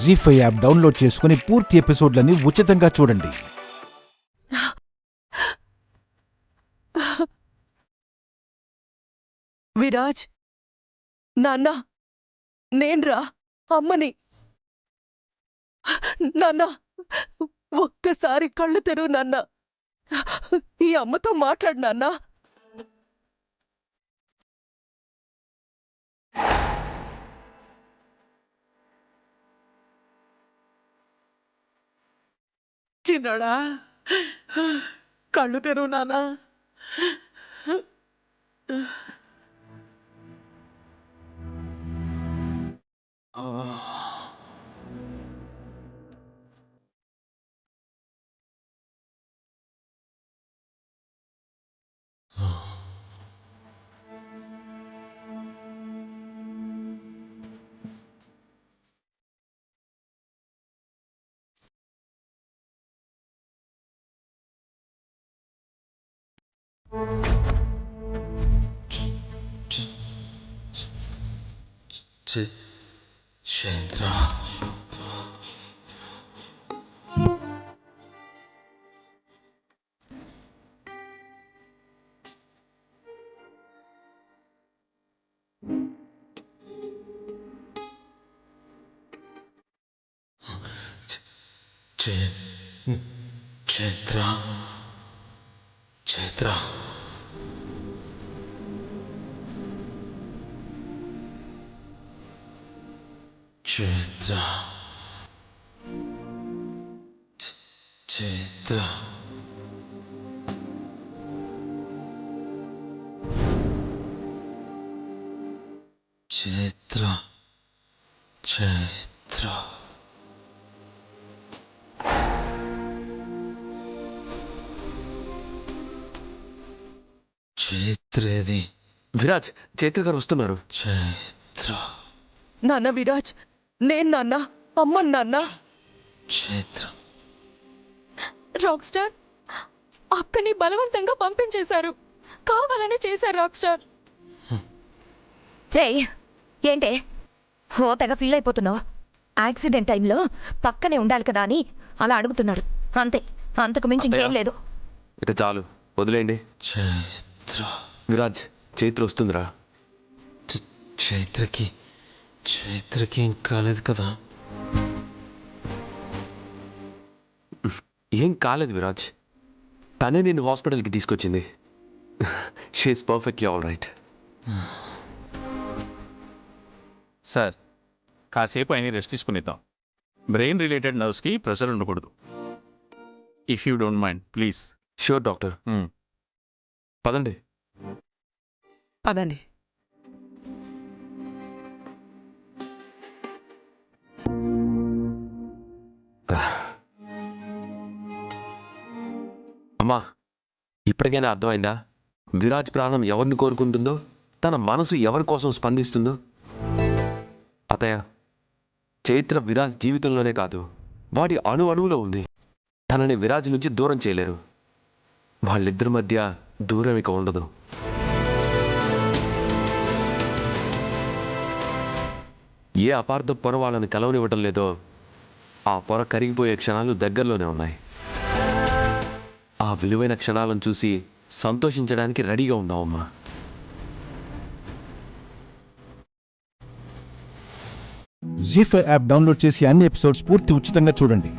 జీ5 app download చేసుకుని పూర్తి ఎపిసోడ్లని ఉచితంగా చూడండి. విరాజ్, నాన్న, నేన్రా అమ్మని. నాన్న, ఒక్కసారి కళ్ళు తెరువు నాన్న. ఈ అమ్మతో మాట్లాడు నాన్న. చిన్నడా, కళ్ళు తెరువు నాన్న. చైత్ర, చైత్ర, చైత్ర, చైత్ర, చైత్ర, చైత్ర, చైత్ర. చైత్రేది? విరాజ్, చైత్ర గారు వస్తున్నారు. చైత్ర, నాన్న విరాజ్, నేను నాన్న, అమ్మని నాన్న. చైత్ర. రాక్ స్టార్, అక్కని బలవంతంగా పంపించేశారు. కావాలని చేశారు రాక్ స్టార్. ఏంటే ఓ తెగ ఫీల్ అయిపోతున్నావు? యాక్సిడెంట్ టైంలో పక్కనే ఉండాలి కదా అని అలా అడుగుతున్నాడు అంతే, అంతకు మించి ఇంకేం లేదు. ఇక చాలు, వదిలేయండి. చైత్ర. విరాజ్, చైత్ర వస్తుందిరా. చైత్రకి ఏం కాలేదు కదా? ఏం కాలేదు విరాజ్, తనే నిన్ను హాస్పిటల్కి తీసుకొచ్చింది. She is perfectly all right. Sir, కాసేపు అయినా రెస్ట్ తీసుకునిద్దాం. బ్రెయిన్ రిలేటెడ్ నర్వ్స్కి ప్రెషర్ ఉండకూడదు. If you don't mind please. Sure doctor. పదండి. పదండి. అమ్మా, ఇప్పటికైనా అర్థమైందా? విరాజ్ ప్రాణం ఎవరిని కోరుకుంటుందో, తన మనసు ఎవరి కోసం స్పందిస్తుందో? అతయ్య, చైత్ర విరాజ్ జీవితంలోనే కాదు, వాడి అణువులో ఉంది. తనని విరాజ్ నుంచి దూరం చేయలేరు. వాళ్ళిద్దరి మధ్య దూరం ఇక ఉండదు. ఏ అపార్థ పొర వాళ్ళని కలవనివ్వటం లేదో, ఆ పొర కరిగిపోయే క్షణాలు దగ్గరలోనే ఉన్నాయి. ఆ విలువైన క్షణాలను చూసి సంతోషించడానికి రెడీగా ఉన్నావమ్మా. జీ5 యాప్ డౌన్లోడ్ చేసి అన్ని ఎపిసోడ్స్ పూర్తి ఉచితంగా చూడండి.